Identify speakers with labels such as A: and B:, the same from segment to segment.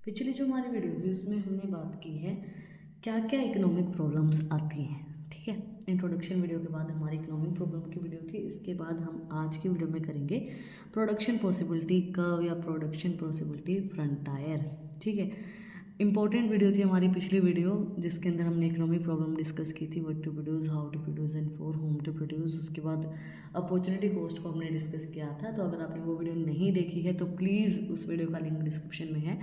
A: पिछली जो हमारी वीडियो थी उसमें हमने बात की है क्या क्या इकोनॉमिक प्रॉब्लम्स आती हैं। ठीक है, इंट्रोडक्शन वीडियो के बाद हमारी इकोनॉमिक प्रॉब्लम की वीडियो थी। इसके बाद हम आज की वीडियो में करेंगे प्रोडक्शन पॉसिबिलिटी कर्व या प्रोडक्शन पॉसिबिलिटी फ्रंटायर। ठीक है, इंपॉर्टेंट वीडियो थी हमारी पिछली वीडियो जिसके अंदर हमने इकोनॉमिक प्रॉब्लम डिस्कस की थी, what to produce, how to produce and for whom to produce. उसके बाद अपॉर्चुनिटी कॉस्ट को हमने डिस्कस किया था। तो अगर आपने वो वीडियो नहीं देखी है तो प्लीज़ उस वीडियो का लिंक डिस्क्रिप्शन में है,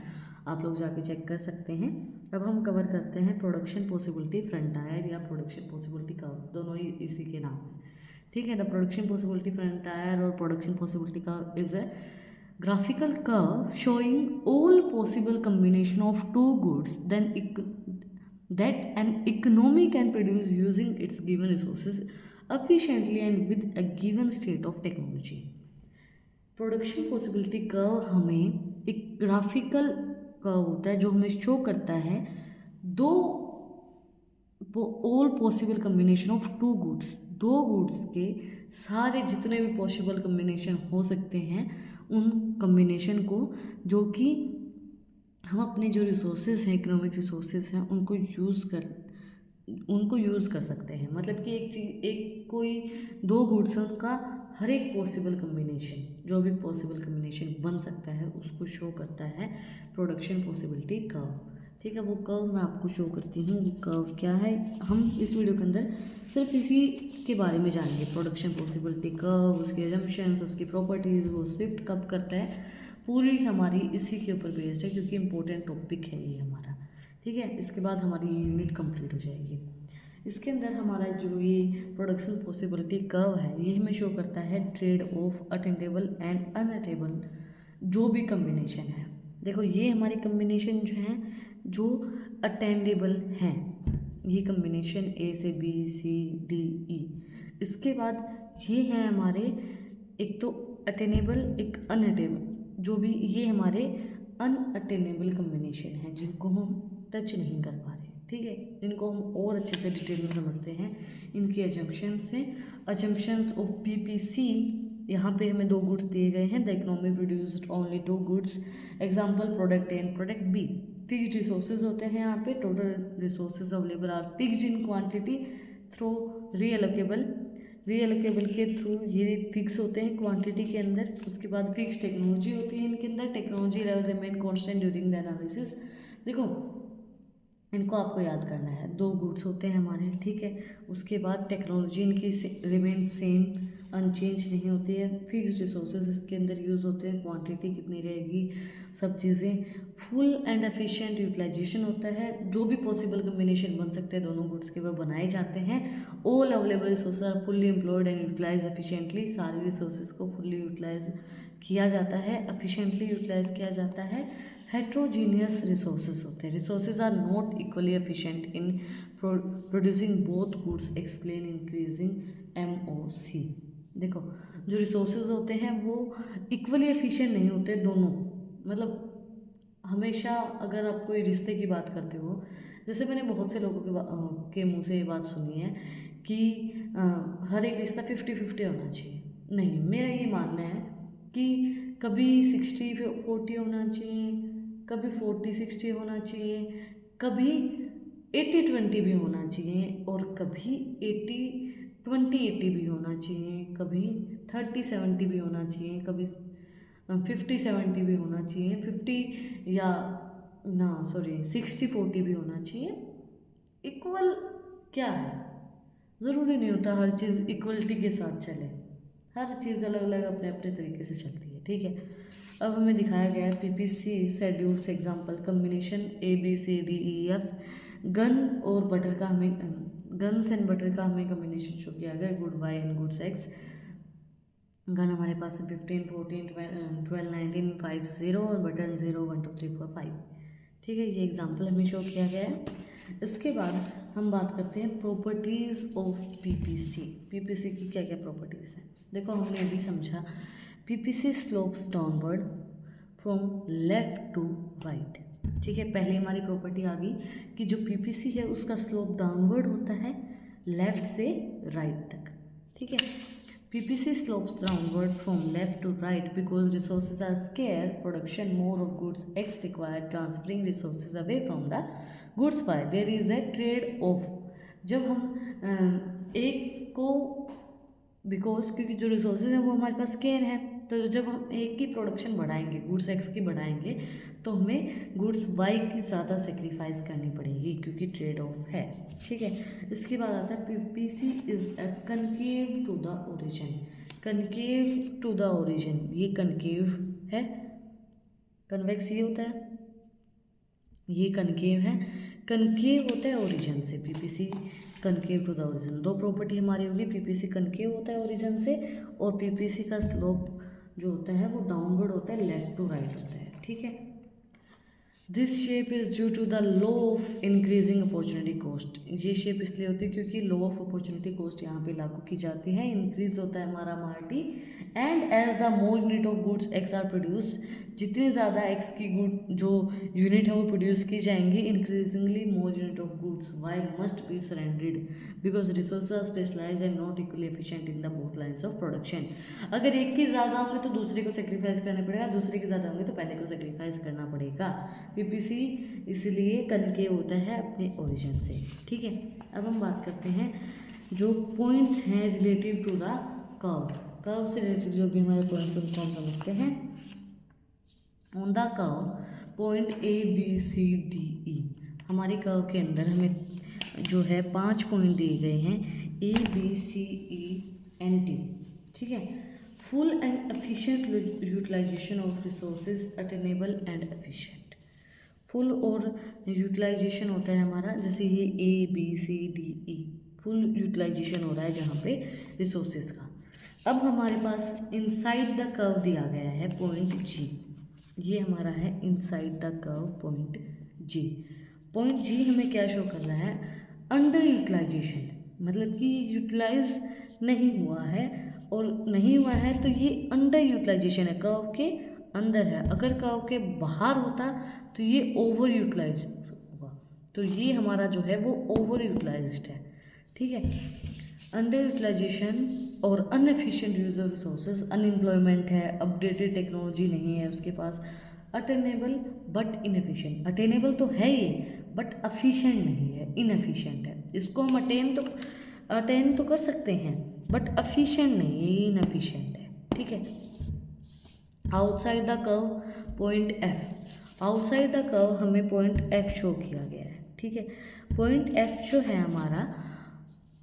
A: आप लोग जाके चेक कर सकते हैं। अब हम कवर करते हैं प्रोडक्शन पॉसिबिलिटी फ्रंटायर या प्रोडक्शन पॉसिबिलिटी कर्व, दोनों ही इसी के नाम हैं। ठीक है, द प्रोडक्शन पॉसिबिलिटी फ्रंटायर और production possibility curve is a graphical curve showing all possible combination of two goods that an economy can produce using its given resources efficiently and with a given state of technology. Production possibility curve हमें एक graphical curve होता है जो हमें show करता है दो all possible combination of two goods, दो गुड्स के सारे जितने भी पॉसिबल कम्बिनेशन हो सकते हैं उन कम्बिनेशन को, जो कि हम अपने जो रिसोर्सेज हैं, इकोनॉमिक रिसोर्सेज हैं, उनको यूज़ कर सकते हैं। मतलब कि एक कोई दो गुड्स हैं, उनका हर एक पॉसिबल कम्बिनेशन, जो भी पॉसिबल कम्बिनेशन बन सकता है उसको शो करता है प्रोडक्शन पॉसिबिलिटी कर्व। ठीक है, वो कर्व मैं आपको शो करती हूँ। वो कर्व क्या है, हम इस वीडियो के अंदर सिर्फ इसी के बारे में जानेंगे। प्रोडक्शन पॉसिबिलिटी कर्व, उसके अजम्पशंस, उसकी प्रॉपर्टीज़, वो शिफ्ट कब करता है, पूरी हमारी इसी के ऊपर बेस्ड है क्योंकि इम्पोर्टेंट टॉपिक है ये हमारा। ठीक है, इसके बाद हमारी ये यूनिट कंप्लीट हो जाएगी। इसके अंदर हमारा जो ये प्रोडक्शन पॉसिबिलिटी कर्व है ये हमें शो करता है ट्रेड ऑफ अटेंडेबल एंड अनअटेंडेबल जो भी कम्बिनेशन है। देखो ये हमारी कम्बिनेशन जो है जो अटेंडेबल हैं, ये कम्बिनेशन ए से बी सी डी ई। इसके बाद ये हैं हमारे एक तो अटेनेबल एक अनअटेनेबल, जो भी ये हमारे अनअटेनेबल कम्बिनेशन हैं जिनको हम टच नहीं कर पा रहे। ठीक है, इनको हम और अच्छे से डिटेल में समझते हैं। इनकी अजम्पशंस हैं, अजम्पशंस ऑफ पीपीसी। यहाँ पे हमें दो गुड्स दिए गए हैं, the economy produced only two goods, example product A and product B. Fixed resources होते हैं यहाँ पे, total resources available are fixed in quantity through reallocable के थ्रू ये फिक्स होते हैं क्वांटिटी के अंदर। उसके बाद फिक्स टेक्नोलॉजी होती है इनके अंदर, technology level remain constant during the analysis. देखो इनको आपको याद करना है, दो गुड्स होते हैं हमारे। ठीक है, उसके बाद टेक्नोलॉजी इनकी रिमेन सेम, अनचेंज नहीं होती है। फिक्स्ड रिसोर्सेज इसके अंदर यूज़ होते हैं, क्वांटिटी कितनी रहेगी, सब चीज़ें। फुल एंड एफिशिएंट यूटिलाइजेशन होता है, जो भी पॉसिबल कम्बिनेशन बन सकते हैं दोनों गुड्स के वो बनाए जाते हैं। All available resources are fully employed and utilize efficiently, सारे रिसोर्सेज को फुल्ली यूटिलाइज किया जाता है, एफिशिएंटली यूटिलाइज किया जाता है। हेट्रोजीनियस रिसोर्सेज होते हैं, resources are not equally efficient in producing both goods, explain increasing MOC। देखो जो रिसोर्सेज होते हैं वो इक्वली एफिशिएंट नहीं होते दोनों। मतलब हमेशा अगर आप कोई रिश्ते की बात करते हो, जैसे मैंने बहुत से लोगों के मुंह से ये बात सुनी है कि हर एक रिश्ता 50-50 होना चाहिए। नहीं, मेरा ये मानना है कि कभी 60-40 होना चाहिए, कभी 40-60 होना चाहिए, कभी 80-20 भी होना चाहिए, और कभी 80-20-80 भी होना चाहिए, कभी 30-70 भी होना चाहिए, कभी 50-70 भी होना चाहिए, 60-40 भी होना चाहिए। इक्वल क्या है, ज़रूरी नहीं होता हर चीज़ इक्वलिटी के साथ चले, हर चीज़ अलग अलग अपने अपने तरीके से चलती है। ठीक है, अब हमें दिखाया गया है PPC schedules example combination ABCDEF। Gun और बटर का हमें गन्स एंड बटर का हमें कम्बिनेशन शो किया गया, good Y and good X। Gun हमारे पास है 15, 14, 12, 19, 5, 0 और बटन 0, 1, 2, 3, 4, 5। ठीक है, ये एग्जांपल हमें शो किया गया है। इसके बाद हम बात करते हैं प्रॉपर्टीज़ ऑफ पीपीसी की क्या क्या प्रॉपर्टीज़ हैं। देखो हमने अभी समझा PPC slopes downward from left to right. ठीक है, पहले हमारी प्रॉपर्टी आ गई कि जो PPC है उसका स्लोप डाउनवर्ड होता है लेफ्ट से राइट तक। ठीक है, PPC slopes downward from left to right because resources are scarce. Production more of goods X required transferring resources away from the goods Y. There is a trade off. जब हम एक को because क्योंकि जो resources हैं वो हमारे पास square है, तो जब हम एक की प्रोडक्शन बढ़ाएंगे, गुड्स एक्स की बढ़ाएंगे, तो हमें गुड्स वाई की ज़्यादा सेक्रीफाइस करनी पड़ेगी क्योंकि ट्रेड ऑफ है। ठीक है, इसके बाद आता है PPC is a concave to the origin. Concave to the origin, ये कनकेव है, कन्वेक्स ये होता है, ये कनकेव है, कनकेव होता है ओरिजिन से। PPC concave to the origin, दो प्रॉपर्टी हमारी होगी, पीपीसी कनकेव होता है ओरिजिन से और पीपीसी का स्लोप जो होता है वो डाउनवर्ड होता है, लेफ्ट टू राइट होता है। ठीक है, this shape is due to the law of increasing opportunity cost. ये शेप इसलिए होती है क्योंकि लॉ ऑफ अपॉर्चुनिटी कॉस्ट यहाँ पे लागू की जाती है। इंक्रीज होता है हमारा MRT and as the more unit of goods x are produce, जितनी ज़्यादा एक्स की गुड जो यूनिट है वो प्रोड्यूस की जाएंगी, increasingly more unit of goods y must be surrendered because resources are specialise and not equally efficient in the both lines of production. अगर एक की ज़्यादा होंगे तो दूसरे को सेक्रीफाइस करना पड़ेगा, दूसरे के ज़्यादा होंगे तो पहले को सेक्रीफाइस करना पड़ेगा। पीपीसी इसलिए कनकेव होता है अपने ओरिजिन से। ठीक है, अब हम बात करते हैं जो पॉइंट्स हैं relative to the curve. Curve से रिलेटेड जो भी हमारे पॉइंट्स उनको हम समझते हैं। On the curve point A B C D E, हमारी कर्व के अंदर हमें जो है 5 पॉइंट दिए गए हैं, A B C E and D. ठीक है, full and efficient utilisation of resources attainable and efficient. Full और यूटिलाइजेशन होता है हमारा, जैसे ये A B C D E, full utilisation हो रहा है जहाँ पे रिसोर्सेज का। अब हमारे पास इनसाइड द कर्व दिया गया है पॉइंट जी, ये हमारा है इनसाइड द कर्व पॉइंट जी। पॉइंट जी हमें क्या शो करना है, अंडर यूटिलाइजेशन, मतलब कि यूटिलाइज नहीं हुआ है, और नहीं हुआ है तो ये अंडर यूटिलाइजेशन है, कर्व के अंदर है। अगर कर्व के बाहर होता तो ये ओवर यूटिलाइज होगा, तो ये हमारा जो है वो ओवर यूटिलाइज्ड है। ठीक है, अंडर यूटिलाइजेशन और अनएफिशिएंट यूज ऑफ रिसोर्सेज, अनएम्प्लॉयमेंट है, अपडेटेड टेक्नोलॉजी नहीं है उसके पास, अटेनेबल बट इनएफिशिएंट। अटेनेबल तो है ये बट एफिशिएंट नहीं है, इनएफिशिएंट है। इसको हम अटेन तो कर सकते हैं बट एफिशिएंट नहीं है, ये इनएफिशिएंट है। ठीक है, outside the curve point F, outside the curve हमें पॉइंट एफ शो किया गया है। ठीक है, पॉइंट एफ जो है हमारा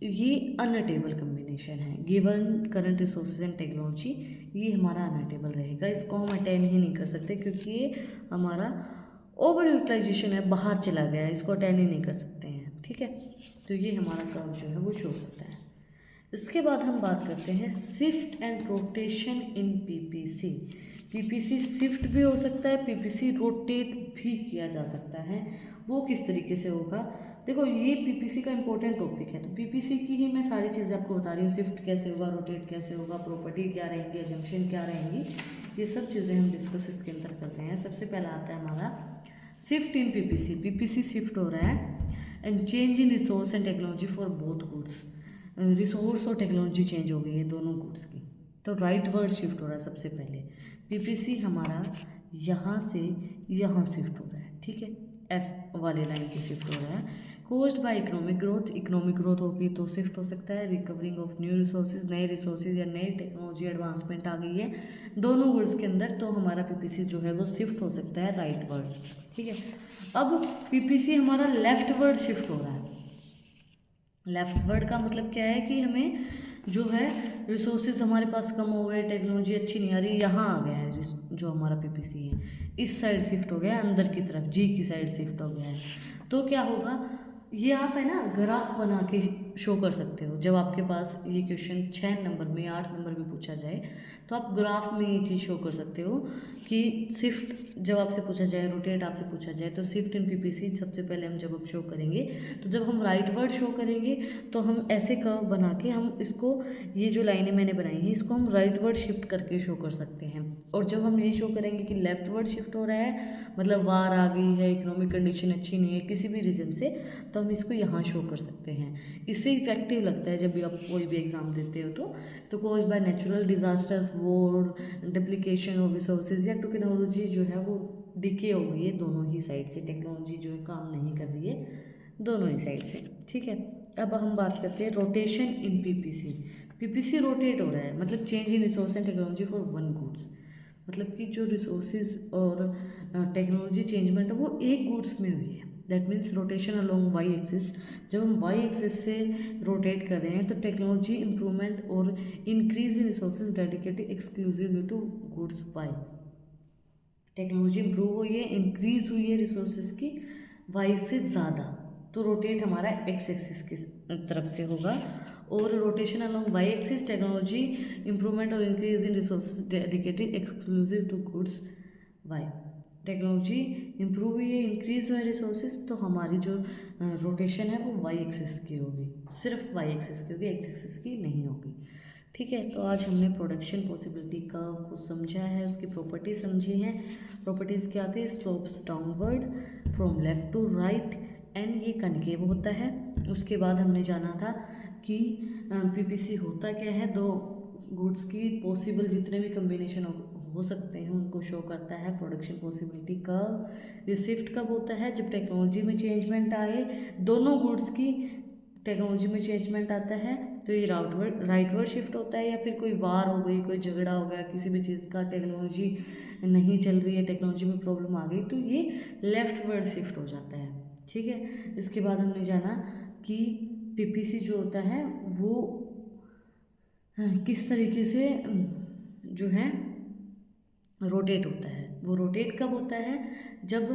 A: ये अनअटेबल कम्बिनेशन है, given current resources and technology, ये हमारा अनअटेबल रहेगा, इसको हम अटेन ही नहीं कर सकते क्योंकि ये हमारा ओवर यूटिलाइजेशन है, बाहर चला गया है, इसको अटेन ही नहीं कर सकते हैं। ठीक है, तो ये हमारा कर्व जो है वो शो करता है। इसके बाद हम बात करते हैं shift and rotation in PPC. PPC shift भी हो सकता है, पीपीसी रोटेट भी किया जा सकता है। वो किस तरीके से होगा, देखो ये पीपीसी का इंपॉर्टेंट टॉपिक है, तो पीपीसी की ही मैं सारी चीज़ें आपको बता रही हूँ। शिफ्ट कैसे होगा, रोटेट कैसे होगा, प्रॉपर्टी क्या रहेंगी, जंक्शन क्या रहेंगी, ये सब चीज़ें हम डिस्कस इसके अंदर करते हैं। सबसे पहला आता है हमारा shift in PPC. PPC shift हो रहा है and change in resource and technology for both goods. Resource और टेक्नोलॉजी चेंज हो गई है दोनों गुड्स की, तो राइट वर्ड शिफ्ट हो रहा है। सबसे पहले पीपीसी हमारा यहाँ से यहाँ शिफ्ट हो रहा है। ठीक है, एफ वाले लाइन की शिफ्ट हो रहा है। Caused by economic growth, economic growth होगी तो शिफ्ट हो सकता है। रिकवरिंग ऑफ न्यू रिसोर्सेज, नए रिसोर्सेज या नई टेक्नोलॉजी एडवांसमेंट आ गई है दोनों गुड्स के अंदर, तो हमारा पीपीसी जो है वो शिफ्ट हो सकता है राइट वर्ड। ठीक है, अब पीपीसी हमारा लेफ्ट वर्ड शिफ्ट हो रहा है। लेफ्ट वर्ड का मतलब क्या है कि हमें जो है रिसोर्सेज हमारे पास कम हो गए, टेक्नोलॉजी अच्छी नहीं आ रही, यहाँ आ गया है जो हमारा पीपीसी है, इस साइड शिफ्ट हो गया है, अंदर की तरफ जी की साइड शिफ्ट हो गया है। तो क्या होगा, ये आप है ना ग्राफ बना के शो कर सकते हो। जब आपके पास ये क्वेश्चन 6 नंबर में 8 नंबर में पूछा जाए तो आप ग्राफ में ये चीज़ शो कर सकते हो कि शिफ्ट जब आपसे पूछा जाए, रोटेट आपसे पूछा जाए, तो शिफ्ट इन पीपीसी सबसे पहले हम जब शो करेंगे, तो जब हम राइट वर्ड शो करेंगे तो हम ऐसे कर्व बना के हम इसको, ये जो लाइनें मैंने बनाई हैं इसको हम राइट वर्ड शिफ्ट करके शो कर सकते हैं। और जब हम ये शो करेंगे कि लेफ्ट वर्ड शिफ्ट हो रहा है, मतलब वार आ गई है, इकोनॉमिक कंडीशन अच्छी नहीं है किसी भी रीज़न से, तो हम इसको यहाँ शो कर सकते हैं। इससे इफेक्टिव लगता है जब भी आप कोई भी एग्ज़ाम देते हो तो cause by natural disasters, war, duplication of resources या टेक्नोलॉजी जो है वो डिके हो गई है दोनों ही साइड से, टेक्नोलॉजी जो है काम नहीं कर रही है दोनों ही साइड से। ठीक है, अब हम बात करते हैं रोटेशन इन पीपीसी। पीपीसी रोटेट हो रहा है, मतलब change in resource and technology for one goods, मतलब कि जो रिसोर्सेज और टेक्नोलॉजी चेंजमेंट है वो एक गुड्स में हुई है। That means rotation along Y axis, जब हम वाई एक्सिस से रोटेट कर रहे हैं तो टेक्नोलॉजी इंप्रूवमेंट और increase in resources dedicated exclusively to goods Y. Technology improve हुई है, इंक्रीज हुई है रिसोर्सेज की वाई से ज़्यादा, तो रोटेट हमारा एक्स एक्सिस की तरफ से होगा। और rotation along Y axis, technology improvement और increase in resources dedicated exclusive to goods Y. Technology improve हुई है, इंक्रीज हुआ है रिसोर्सेज, तो हमारी जो रोटेशन है वो वाई एक्सिस की होगी, सिर्फ वाई एक्सिस की होगी, एक्स एक्सिस की नहीं होगी। ठीक है, तो आज हमने प्रोडक्शन पॉसिबिलिटी कर्व को समझा है, उसकी प्रॉपर्टी समझी हैं। प्रॉपर्टीज़ क्या थी? Slopes downward from left to right and ये कनकेव होता है। उसके बाद हमने जाना था कि पीपीसी होता क्या है, दो गुड्स की पॉसिबल जितने भी कम्बिनेशन हो सकते हैं उनको शो करता है। प्रोडक्शन पॉसिबिलिटी कर्व ये शिफ्ट कब होता है? जब टेक्नोलॉजी में चेंजमेंट आए, दोनों गुड्स की टेक्नोलॉजी में चेंजमेंट आता है तो ये राइटवर्ड शिफ्ट होता है, या फिर कोई वार हो गई, कोई झगड़ा हो गया, किसी भी चीज़ का टेक्नोलॉजी नहीं चल रही है, टेक्नोलॉजी में प्रॉब्लम आ गई, तो ये लेफ्टवर्ड शिफ्ट हो जाता है। ठीक है, इसके बाद हमने जाना कि पीपीसी जो होता है वो किस तरीके से जो है रोटेट होता है। वो रोटेट कब होता है? जब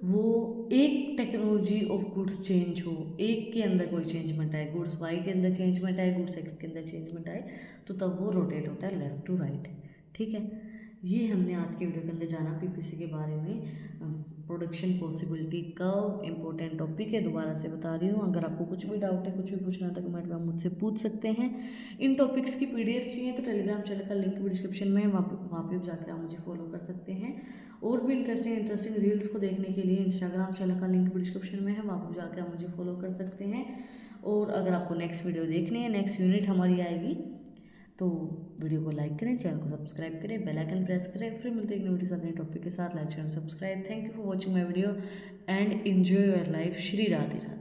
A: वो एक टेक्नोलॉजी ऑफ गुड्स चेंज हो, एक के अंदर कोई चेंजमेंट आए, गुड्स वाई के अंदर चेंजमेंट आए, गुड्स एक्स के अंदर चेंजमेंट आए, तो तब वो रोटेट होता है लेफ्ट टू राइट। ठीक है, ये हमने आज के वीडियो के अंदर जाना पीपीसी के बारे में। Production possibility curve important topic है, दोबारा से बता रही हूँ। अगर आपको कुछ भी डाउट है, कुछ भी पूछना है तो कमेंट में आप मुझसे पूछ सकते हैं। इन टॉपिक्स की पीडीएफ चाहिए तो टेलीग्राम चैनल का लिंक भी डिस्क्रिप्शन में है, वहाँ पे जाकर आप मुझे फॉलो कर सकते हैं। और भी इंटरेस्टिंग रील्स को देखने के लिए इंस्टाग्राम चैनल का लिंक भी डिस्क्रिप्शन में है, वहाँ पर जाकर आप मुझे फॉलो कर सकते हैं। और अगर आपको नेक्स्ट वीडियो देखनी है, नेक्स्ट यूनिट हमारी आएगी, तो वीडियो को लाइक करें, चैनल को सब्सक्राइब करें, बेल आइकन प्रेस करें। फिर मिलते हैं एक नई नए टॉपिक के साथ। Like share subscribe. Thank you for watching my video and enjoy your life. Shri Radhe Radhe.